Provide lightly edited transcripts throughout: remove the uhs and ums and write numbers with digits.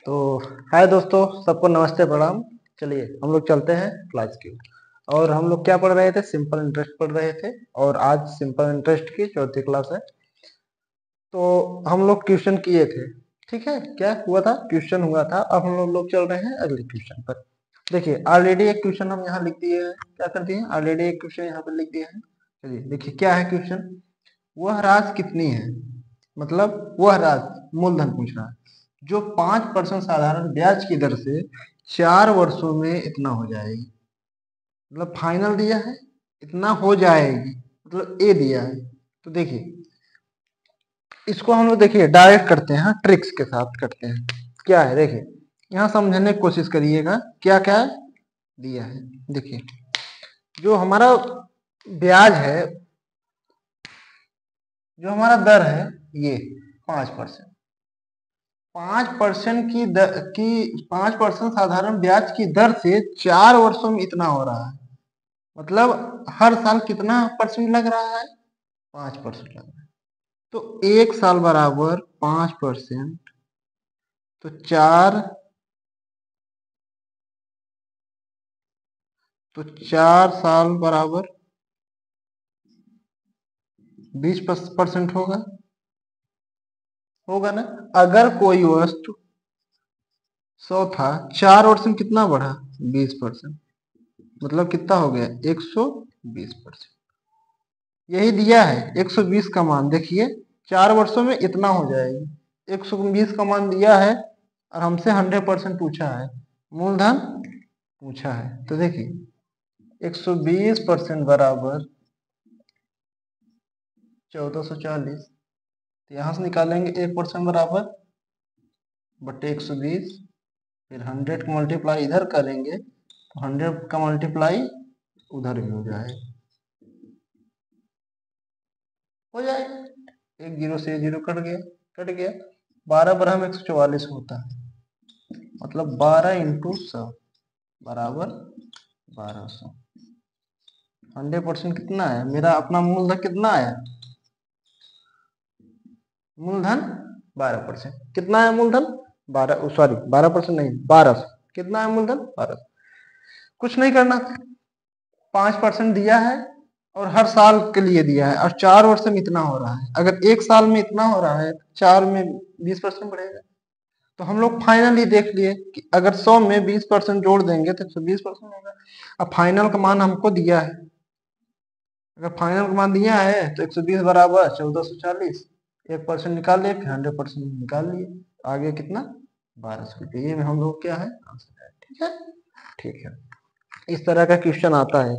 तो हाय दोस्तों, सबको नमस्ते प्रणाम। चलिए हम लोग चलते हैं क्लास की। और हम लोग क्या पढ़ रहे थे? सिंपल इंटरेस्ट पढ़ रहे थे। और आज सिंपल इंटरेस्ट की चौथी क्लास है। तो हम लोग ट्यूशन किए थे, ठीक है। क्या हुआ था? ट्यूशन हुआ था। अब हम लोग चल रहे हैं अगले ट्यूशन पर। देखिए ऑलरेडी एक क्वेश्चन हम यहाँ लिख दिए हैं। क्या कर दिए? ऑलरेडी एक क्वेश्चन यहाँ पर लिख दिए हैं। चलिए देखिए क्या है क्वेश्चन। वह राशि कितनी है, मतलब वह राशि मूलधन पूछ रहा है जो 5% साधारण ब्याज की दर से 4 वर्षों में इतना हो जाएगी। मतलब फाइनल दिया है, इतना हो जाएगी, मतलब ए दिया है। तो देखिए इसको हम लोग देखिए डायरेक्ट करते हैं, ट्रिक्स के साथ करते हैं। क्या है देखिए, यहाँ समझने की कोशिश करिएगा क्या क्या दिया है। देखिए जो हमारा ब्याज है, जो हमारा दर है ये 5%। 5% की 5% साधारण ब्याज की दर से 4 वर्षों में इतना हो रहा है। मतलब हर साल कितना परसेंट लग रहा है? 5% लग रहा है। तो एक साल बराबर 5%, तो 4 साल बराबर 20% होगा। होगा ना? अगर कोई वस्तु 100 था, 4 वर्ष में कितना बढ़ा? 20%। मतलब कितना हो गया? 120%। यही दिया है 120 का मान। देखिए 4 वर्षों में इतना हो जाएगी। 120 का मान दिया है और हमसे 100% पूछा है, मूलधन पूछा है। तो देखिए 120% बराबर 1440। तो यहां से निकालेंगे 1% बराबर बटे 120, फिर 100 का मल्टीप्लाई इधर करेंगे तो 100 का मल्टीप्लाई उधर भी हो जाएगा। हो जाएगा, एक जीरो से जीरो कट गया, कट गया। 12 बराबर 144 होता है। मतलब 12 इंटू 100 बराबर 1200। 100% कितना है? मेरा अपना मूलधन कितना आया? मूलधन 12%। कितना है मूलधन? 12, सॉरी 12% नहीं, 1200। कितना है मूलधन? 1200। कुछ नहीं करना, 5% दिया है और हर साल के लिए दिया है और 4 वर्ष में इतना हो रहा है। अगर एक साल में इतना हो रहा है, 4 में 20% बढ़ेगा। तो हम लोग फाइनली देख लिए कि अगर 100 में 20% जोड़ देंगे तो 120% होगा। अब फाइनल का मान हमको दिया है। अगर फाइनल का मान दिया है तो 120 बराबर 1440। 1% निकाल लिए, फिर 100% निकाल लिए। आगे कितना? 1200 रुपये। ये में हम लोग क्या है? आंसर है। ठीक है, ठीक है। इस तरह का क्वेश्चन आता है।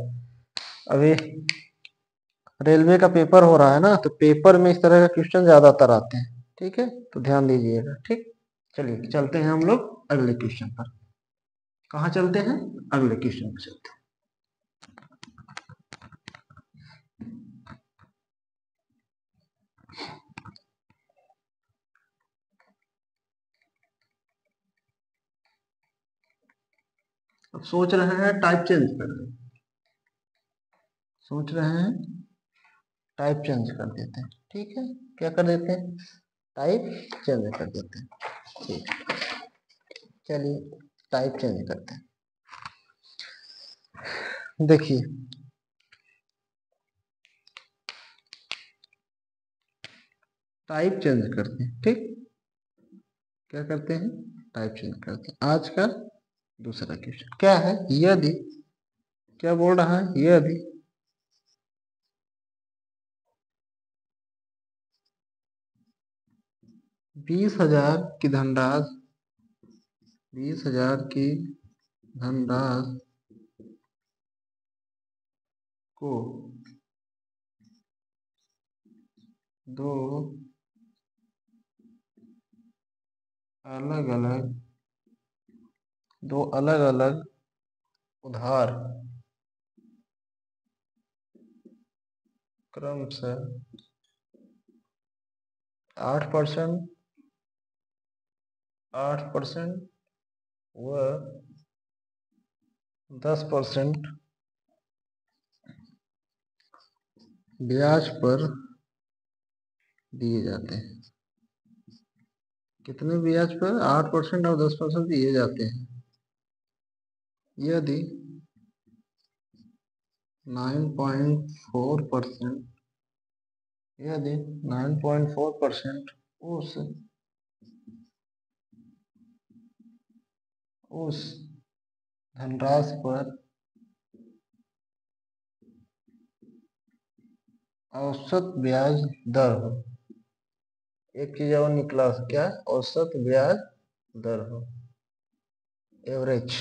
अभी रेलवे का पेपर हो रहा है ना, तो पेपर में इस तरह का क्वेश्चन ज्यादातर आते हैं। ठीक है, तो ध्यान दीजिएगा। ठीक, चलिए चलते हैं हम लोग अगले क्वेश्चन पर। कहाँ चलते हैं? अगले क्वेश्चन पर चलते हैं। अब सोच रहे हैं टाइप चेंज कर दें। सोच रहे हैं टाइप चेंज कर देते हैं। ठीक है, क्या कर देते हैं? टाइप चेंज कर देते हैं। ठीक है, चलिए टाइप चेंज करते हैं। देखिए टाइप चेंज करते हैं। ठीक, क्या करते हैं? टाइप चेंज करते हैं। आज का दूसरा क्वेश्चन क्या है? यदि, क्या बोल रहा है? यदि 20,000 की धनराशि, 20,000 की धनराशि को दो अलग अलग दो अलग अलग उधार क्रम से 8%, 8% व 10% ब्याज पर दिए जाते हैं। कितने ब्याज पर 8% और 10% दिए जाते हैं। यदि 9.4% यदि 9.4% उस धनराशि पर औसत ब्याज दर हो, एक चीज और निकला क्या, औसत ब्याज दर हो, एवरेज,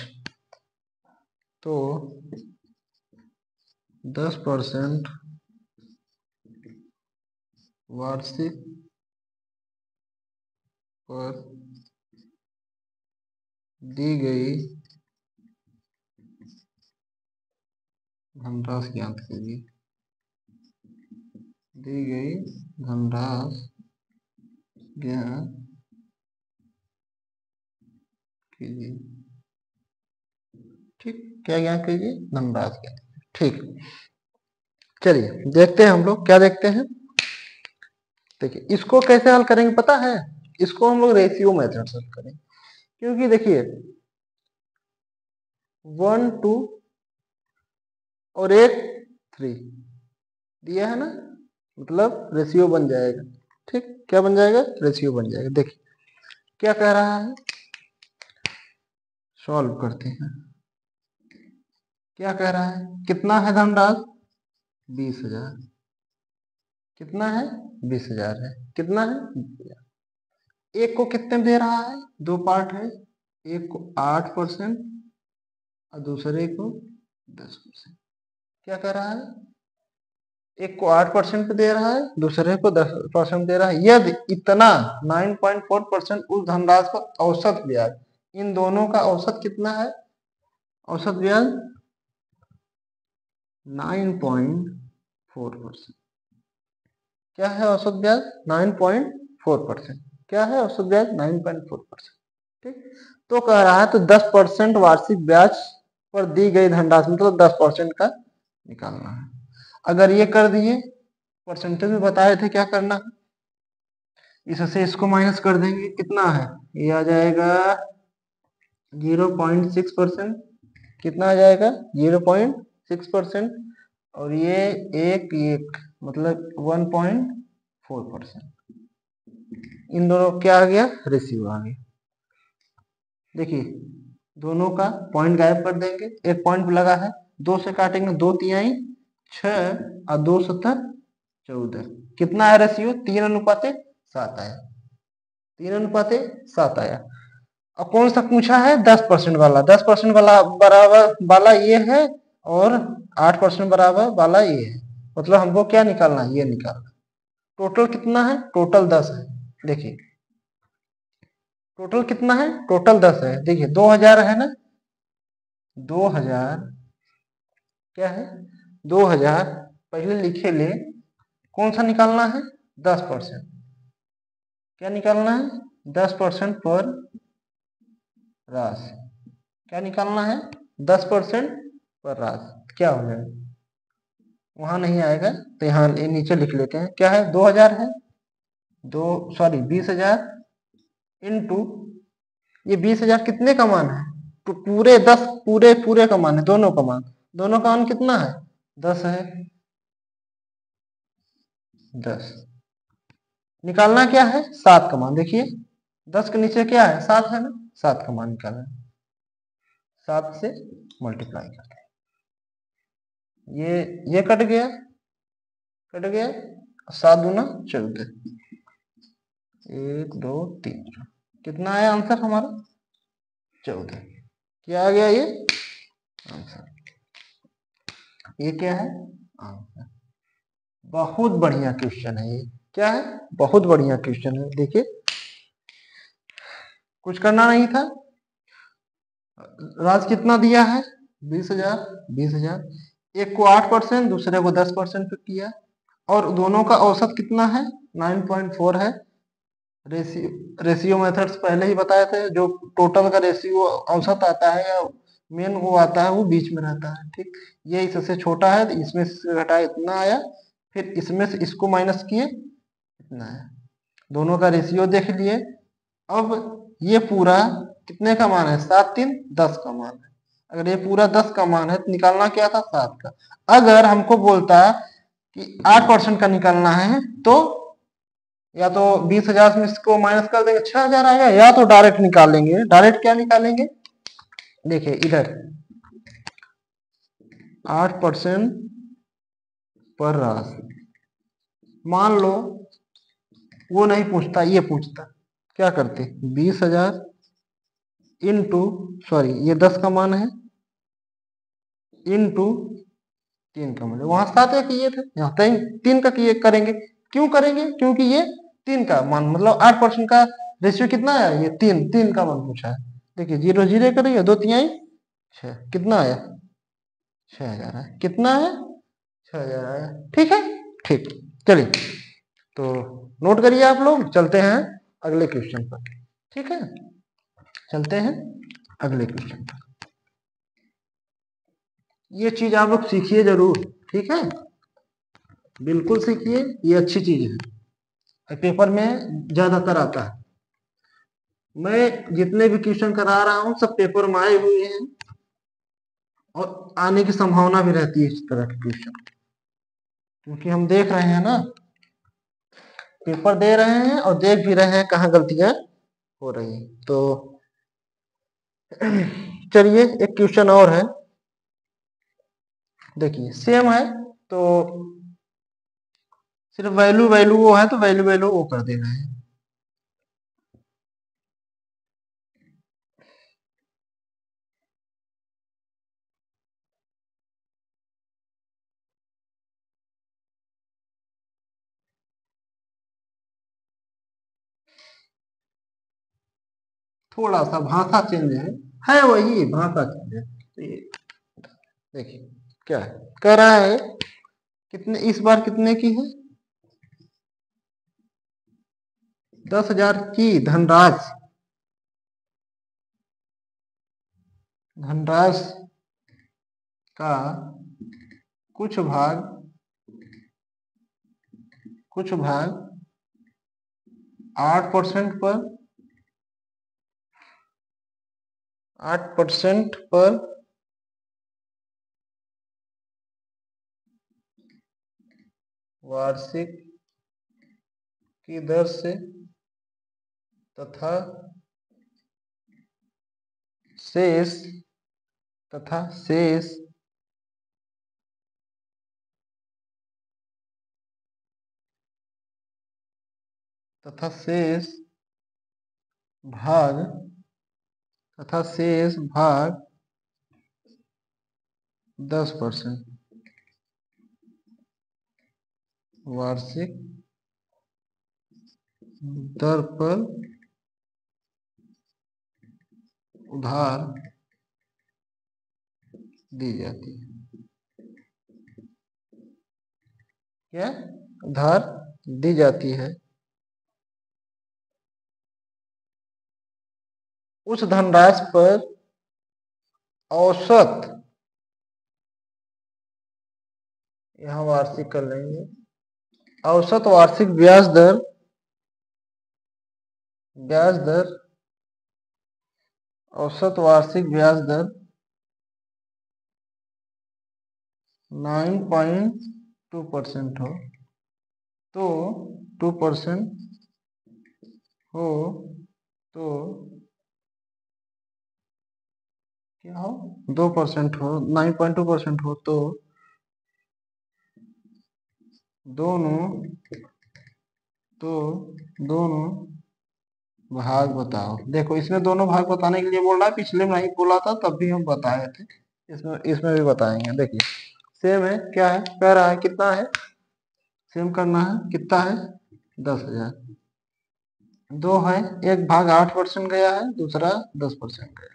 तो 10% वार्षिक पर दी गई धनराशि ज्ञात कीजिए, दी गई धनराशि ज्ञात कीजिए। ठीक, क्या ज्ञात कीजिए, धनराशि ज्ञात। ठीक, चलिए देखते हैं हम लोग क्या देखते हैं। देखिए इसको कैसे हल करेंगे पता है, इसको हम लोग रेशियो मेथड से हल करेंगे, क्योंकि देखिए 1 2 और 1 3 दिया है ना, मतलब रेशियो बन जाएगा। ठीक, क्या बन जाएगा, रेशियो बन जाएगा। देखिए क्या कह रहा है, सॉल्व करते हैं। क्या कह रहा है, कितना है धनराशि, 20,000, कितना है, 20,000 है, कितना है, 20,000। एक को कितने में दे रहा है, दो पार्ट है, एक को 8% और दूसरे को 10%। क्या कह रहा है, एक को 8% पे दे रहा है, दूसरे को 10% दे रहा है। यदि इतना 9.4% उस धनराशि पर औसत ब्याज, इन दोनों का औसत कितना है, औसत ब्याज 9.4%। क्या है औसत ब्याज, 9.4%। क्या है औसत ब्याज, 9.4%। ठीक, तो कह रहा है तो 10% वार्षिक ब्याज पर दी गई धनराशि, मतलब 10% का निकालना है। अगर ये कर दिए, परसेंटेज में बताए थे क्या करना, इससे इसको माइनस कर देंगे, कितना है, ये आ जाएगा 0.6%। कितना आ जाएगा, 0.6%, और ये एक मतलब 1.4%। इन दोनों क्या आ गया, रेशियो आ गया। देखिए दोनों का पॉइंट गायब कर देंगे, एक पॉइंट लगा है, 2 से काटेंगे, 2 तिहाई 6 और 2 7 14। कितना है रेशियो, 3:7 आया, 3:7 आया। और कौन सा पूछा है, 10% वाला, 10% वाला बराबर वाला ये है और 8% बराबर वाला ये है, मतलब हमको क्या निकालना है, ये निकालना। टोटल कितना है, टोटल 10 है। देखिए टोटल कितना है, टोटल 10 है। देखिए 2000 है ना, 2000 क्या है, 2000 पहले लिखे ले, कौन सा निकालना है, 10%। क्या निकालना है, 10% पर राशि, क्या निकालना है, 10% पर राशि। क्या हो जाएगा, वहां नहीं आएगा तो यहाँ नीचे लिख लेते हैं। क्या है, 2000 है, 20,000 इंटू ये 20,000 कितने का मान है, तो पूरे 10, पूरे पूरे का मान है, दोनों का मान, दोनों का मान कितना है, 10 है। 10 निकालना क्या है, 7 का मान। देखिए 10 के नीचे क्या है, 7 है ना, 7 का मान निकालना है, 7 से मल्टीप्लाई करते हैं। ये कट गया, कट गया, 7 दूना 14, 1 2 3, कितना है आंसर हमारा, 14। क्या आ गया ये आंसर, ये क्या है आंसर। बहुत बढ़िया क्वेश्चन है ये, क्या है, बहुत बढ़िया क्वेश्चन है। देखिए कुछ करना नहीं था, राज कितना दिया है, 20,000, 20,000, एक को 8%, दूसरे को 10% पे किया, और दोनों का औसत कितना है, 9.4 है। रेशियो मेथड्स पहले ही बताए थे, जो टोटल का रेशियो औसत आता है या मेन वो आता है, वो बीच में रहता है। ठीक, ये इससे छोटा है तो इसमें से घटाया इतना आया, फिर इसमें से इसको माइनस किए इतना है। दोनों का रेशियो देख लिए, अब ये पूरा कितने का मान है? 7 3 10 का मान है। अगर ये पूरा 10 का मान है तो निकालना क्या था? 7 का। अगर हमको बोलता है कि 8% का निकालना है तो या तो 20,000 में इसको माइनस कर देंगे 6,000 आएगा, या तो डायरेक्ट निकालेंगे। डायरेक्ट क्या निकालेंगे? देखिए इधर 8% पर राशि, मान लो वो नहीं पूछता, ये पूछता, क्या करते? 20,000 इंटू, सॉरी ये 10 का मान है, इंटू 3 का मान है। वहां 7 का किए थे, यहाँ 3 का किए करेंगे। क्यों करेंगे? क्योंकि ये 3 का मान मतलब 8% का रेशियो कितना है? ये 3 का मान पूछा है। देखिए 0 0 करेंगे, 2 3 6, कितना आया? 6,000 है। कितना है? 6,000 आया। ठीक है, ठीक। चलिए तो नोट करिए आप लोग, चलते हैं अगले क्वेश्चन पर। ठीक है, चलते हैं अगले क्वेश्चन पर। ये चीज आप लोग सीखिए जरूर, ठीक है, बिल्कुल सीखिए, ये अच्छी चीज है, पेपर में ज्यादातर आता है। मैं जितने भी क्वेश्चन करा रहा हूं सब पेपर में आए हुए हैं और आने की संभावना भी रहती है इस तरह के क्वेश्चन, क्योंकि हम देख रहे हैं ना, पेपर दे रहे हैं और देख भी रहे हैं कहाँ गलतियां हो रही हैं। तो चलिए एक क्वेश्चन और है, देखिए सेम है तो सिर्फ वैल्यू वैल्यू वो है तो वैल्यू वैल्यू वो कर दे रहे हैं। थोड़ा सा भाषा चेंज है वही भाषा चेंज है। तो ये देखिए क्या है, कह रहा है कितने, इस बार कितने की है? 10,000 की धनराशि, धनराशि का कुछ भाग, कुछ भाग 8% पर, 8% पर वार्षिक की दर से तथा शेष, तथा शेष तथा शेष भाग, तथा शेष भाग 10% वार्षिक दर पर उधार दी जाती है। क्या? उधार दी जाती है उस धनराशि पर औसत, यहाँ वार्षिक कर लेंगे, औसत वार्षिक ब्याज दर, ब्याज दर, औसत वार्षिक ब्याज दर 9.2% हो, तो 2% हो तो क्या हो? 2% हो, 9.2% हो तो दोनों, तो दोनों भाग बताओ। देखो इसमें दोनों भाग बताने के लिए बोल रहा है, पिछले में नहीं बोला था तब भी हम बताए थे, इसमें इसमें भी बताएंगे। देखिए सेम है, क्या है, कह रहा है कितना है, सेम करना है, कितना है? 10,000। दो है, एक भाग 8% गया है, दूसरा 10% गया है।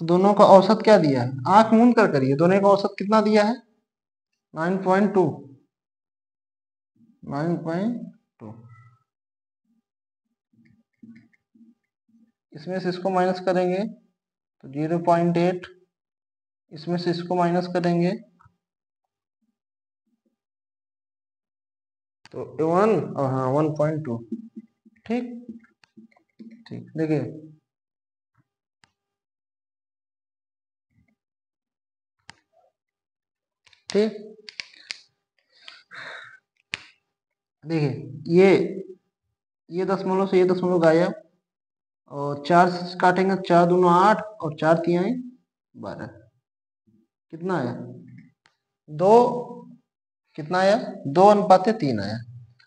तो दोनों का औसत क्या दिया है? आंख मूंद कर करिए, दोनों का औसत कितना दिया है? 9.2, 9.2। इसमें से इसको माइनस करेंगे तो 0.8, इसमें से इसको माइनस करेंगे तो 1 और हाँ 1.2। ठीक ठीक, देखिए ठीक, देखिए ये दशमलव से ये दशमलव गायब, और 4 से काटेंगे, 4 दूना 8 और 4 तिहाई 12, कितना आया? 2, कितना आया? 2:3 आया।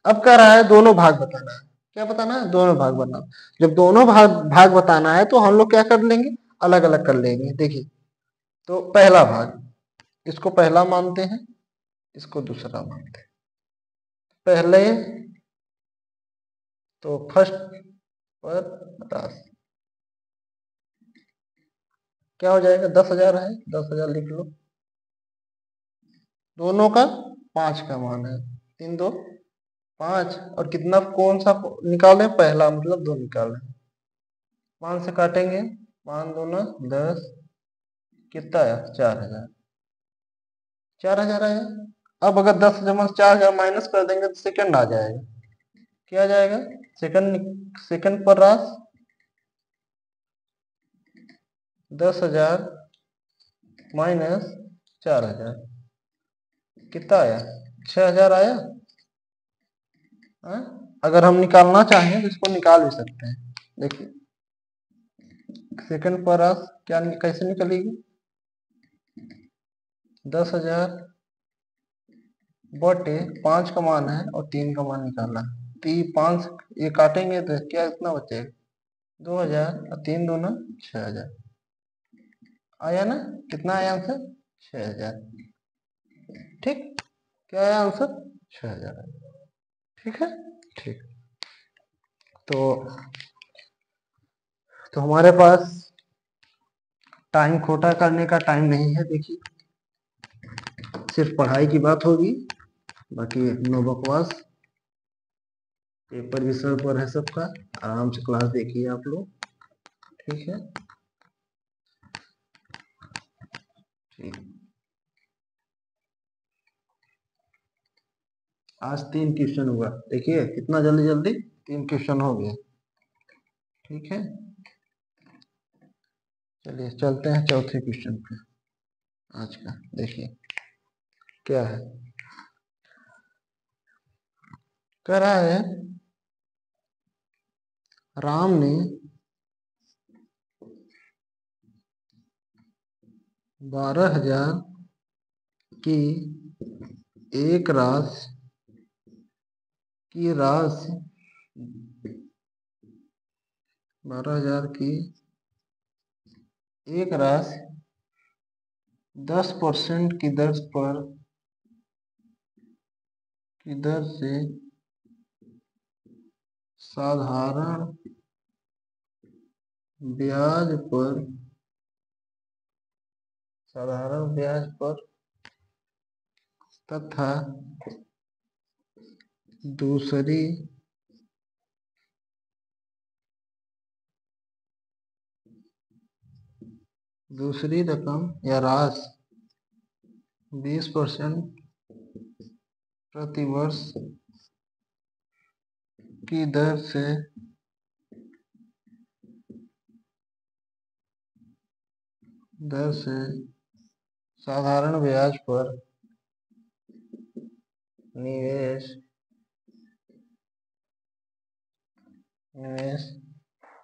अब कह रहा है दोनों भाग बताना है। क्या बताना है? दोनों भाग बताना। जब दोनों भाग बताना है तो हम लोग क्या कर लेंगे? अलग अलग कर लेंगे। देखिए, तो पहला भाग, इसको पहला मानते हैं, इसको दूसरा मानते हैं। पहले तो फर्स्ट पर 50, क्या हो जाएगा? 10,000 है, 10,000 लिख लो। दोनों का 5 का मान है, 3 2 5, और कितना, कौन सा निकालें? पहला, मतलब 2 निकालें। 5 से काटेंगे, 5 दूना 10, कितना आया? 4,000, 4,000 आया। अब अगर 10 जमा 4,000 माइनस कर देंगे तो सेकंड आ जाएगा। क्या आ जाएगा? सेकंड पर रास 10,000 माइनस 4,000, कितना आया? 6,000 आया। हाँ? अगर हम निकालना चाहें तो इसको निकाल भी सकते हैं। देखिए, सेकंड पर रास क्या कैसे निकलेगी? 10,000 बटे 5 का मान है और 3 का मान निकालना है, तो ये 5 ये काटेंगे तो क्या इतना बचेगा? 2,000 और 3 दूना 6,000 आया ना? कितना आया आंसर? 6,000। ठीक, क्या आया आंसर? 6,000 आया। ठीक है, ठीक। तो हमारे पास टाइम खोटा करने का टाइम नहीं है। देखिए, सिर्फ पढ़ाई की बात होगी, बाकी नो बकवास। पेपर भी सर पर है सबका, आराम से क्लास देखिए आप लोग। ठीक है, ठीक। आज 3 क्वेश्चन हुआ, देखिए कितना जल्दी जल्दी 3 क्वेश्चन हो गए। ठीक है, चलिए चलते हैं चौथे क्वेश्चन पे आज का। देखिए क्या है, कह रहा है राम ने 12,000 की एक राशि 12,000 की एक राशि 10% की दर से साधारण ब्याज पर तथा दूसरी रकम या राशि 20% प्रति वर्ष की दर से साधारण ब्याज पर निवेश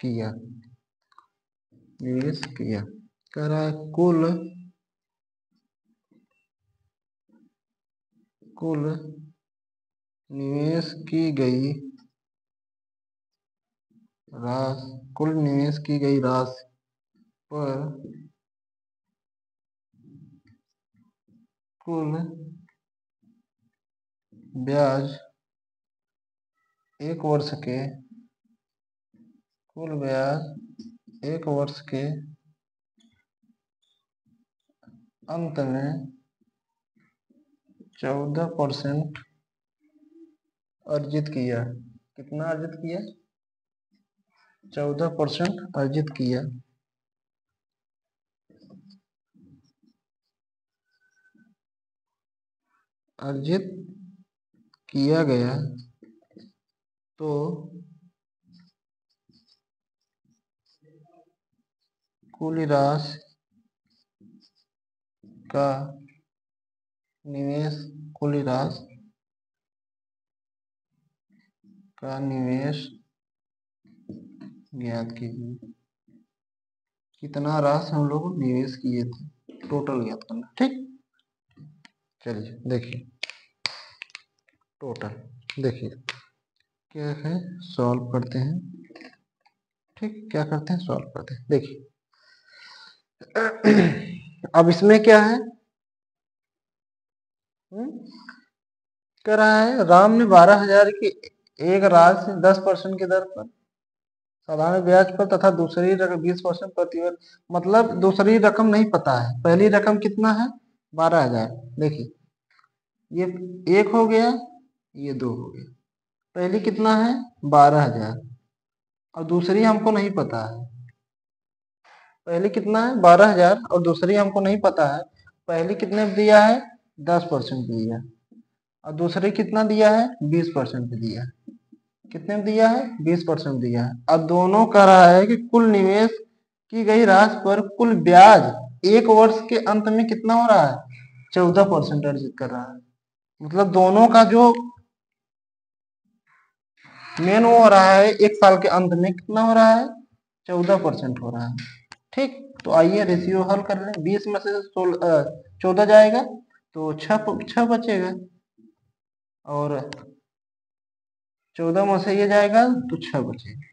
किया कह रहा है कुल निवेश की गई राशि पर कुल ब्याज एक वर्ष के अंत में 14% अर्जित किया। कितना अर्जित किया? 14% अर्जित किया। अर्जित किया गया तो कुल राशि का निवेश, कुल राशि का निवेश ज्ञात कीजिए। कितना राशि हम लोग निवेश किए थे, टोटल ज्ञात करना। ठीक, चलिए देखिए टोटल, देखिए क्या है, सॉल्व करते हैं। ठीक, क्या करते हैं, सॉल्व करते हैं। देखिए अब इसमें क्या है, कह रहा है राम ने 12,000 की एक राशि 10% की दर पर साधारण ब्याज पर तथा दूसरी रकम 20% प्रतिवर्ष, मतलब दूसरी रकम नहीं पता है, पहली रकम कितना है 12,000। देखिए ये एक हो गया, ये दो हो गया। पहली कितना है 12,000 और दूसरी हमको नहीं पता है। पहली कितना है 12,000 और दूसरी हमको नहीं पता है। पहली कितने पे दिया है 10% दिया है और दूसरी कितना दिया है 20% दिया है। कितने में दिया है 20% दिया है। अब दोनों कह रहा है कि कुल निवेश की गई राशि पर कुल ब्याज एक वर्ष के अंत में कितना हो रहा है 14% अर्जित कर रहा है। मतलब दोनों का जो मेन वो हो रहा है एक साल के अंत में कितना हो रहा है 14% हो रहा है। ठीक, तो आइए रेशियो हल कर लें। 20 में से 14 जाएगा तो 6 बचेगा और 14 में से ये जाएगा तो 6 बचेगा,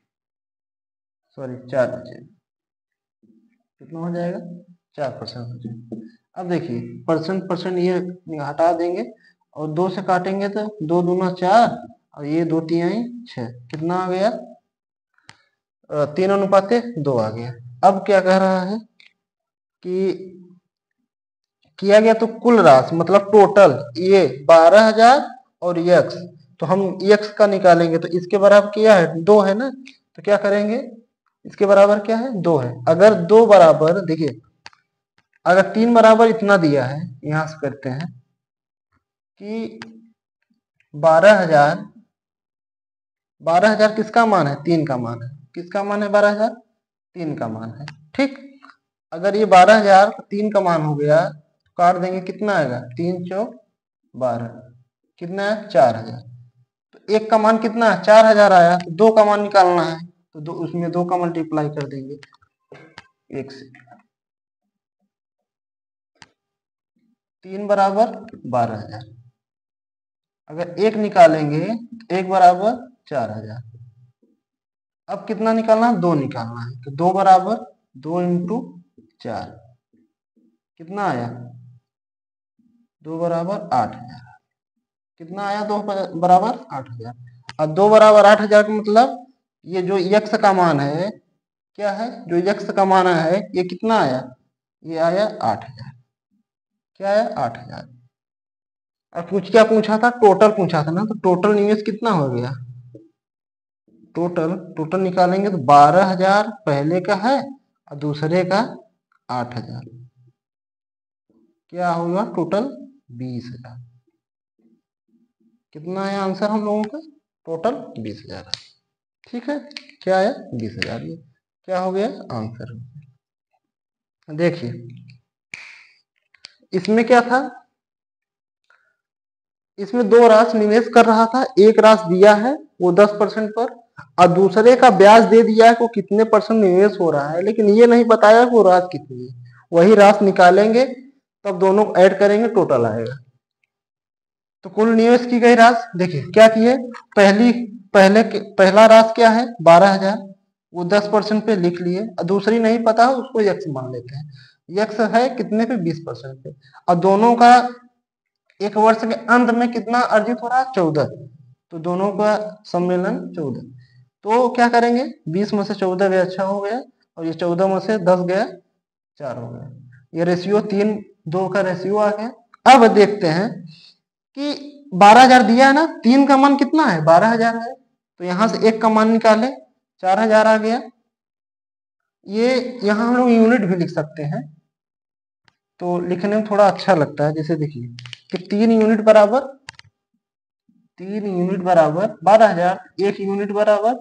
सॉरी 4 बचेगा। कितना हो जाएगा 4% हो जाएगा। अब देखिए परसेंट ये हटा देंगे और 2 से काटेंगे तो 2 दूना 4 और ये 2 तिहाई 6, कितना आ गया 3:2 आ गया। अब क्या कह रहा है कि किया गया तो कुल राशि मतलब टोटल ये 12,000 और यक्स, तो हम यक्स का निकालेंगे तो इसके बराबर क्या है 2 है ना, तो क्या करेंगे इसके बराबर क्या है 2 है। अगर 2 बराबर, देखिए अगर 3 बराबर इतना दिया है, यहां से करते हैं कि 12,000, 12,000 किसका मान है 3 का मान है। किसका मान है 12,000 3 का मान है। ठीक, अगर ये 12,000 3 का मान हो गया तो काट देंगे, कितना आएगा 3 चौक 12, कितना है 4,000। तो एक का मान कितना है 4,000 आया, तो 2 का मान निकालना है तो उसमें 2 का मल्टीप्लाई कर देंगे 1 से। 3 बराबर 12,000, अगर 1 निकालेंगे तो 1 बराबर 4,000। अब कितना निकालना है 2 निकालना है, तो 2 बराबर 2 इंटू 4 कितना आया 2 बराबर 8,000। कितना आया 2 बराबर 8,000। और 2 बराबर 8,000 का मतलब ये जो यक्स का मान है, क्या है जो यक्स का मान है ये कितना आया, ये आया 8,000। क्या आया 8,000। और क्या पूछा था टोटल पूछा था ना, तो टोटल निवेश कितना हो गया, टोटल निकालेंगे तो 12,000 पहले का है और दूसरे का 8,000, क्या होगा टोटल 20,000। कितना है आंसर हम लोगों का टोटल 20,000 है। ठीक है, क्या आया 20,000, ये क्या हो गया आंसर। देखिए इसमें क्या था, इसमें 2 राशि निवेश कर रहा था, एक राशि दिया है वो 10% पर और दूसरे का ब्याज दे दिया है वो कितने परसेंट निवेश हो रहा है, लेकिन ये नहीं बताया वो राशि कितनी है। वही राशि निकालेंगे तब दोनों ऐड करेंगे टोटल आएगा। तो कुल निवेश की गई राशि देखिए क्या की है, पहला राशि क्या है 12,000, वो 10% पे लिख लिए और दूसरी नहीं पता है उसको यक्स मान लेते हैं। यक्स है कितने पे 20% पे और दोनों का एक वर्ष के अंत में कितना अर्जित हो रहा है 14, तो दोनों का सम्मेलन 14। तो क्या करेंगे 20 में से 14 गया 6 हो गया और ये 14 में से 10 गया 4 हो गया। ये रेशियो 3:2 का रेशियो आ गया। अब देखते हैं कि 12,000 दिया है ना, 3 का मान कितना है 12,000 है, तो यहां से 1 का मान निकाले 4,000 आ गया। ये यहां हम लोग यूनिट भी लिख सकते हैं तो लिखने में थोड़ा अच्छा लगता है। जैसे देखिए कि 3 यूनिट बराबर 12,000, 1 यूनिट बराबर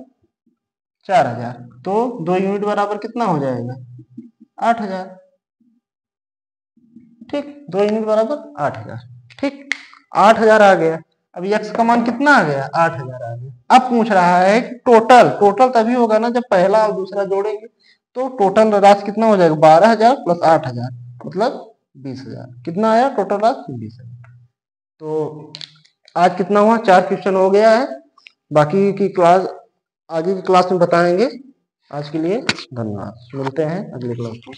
4,000, तो 2 यूनिट बराबर कितना हो जाएगा 8,000। ठीक, 2 यूनिट बराबर 8,000। ठीक, 8,000 आ गया। अब x का मान कितना आ गया? 8,000 आ गया। अब पूछ रहा है कि टोटल, टोटल तभी होगा ना जब पहला और दूसरा जोड़ेंगे, तो टोटल राशि कितना हो जाएगा? 12,000 प्लस 8,000 मतलब 20,000। कितना आया टोटल राशि? 20,000। तो आज कितना हुआ? 4 क्वेश्चन हो गया है। बाकी की क्लास आगे की क्लास में बताएंगे। आज के लिए धन्यवाद, मिलते हैं अगले क्लास में।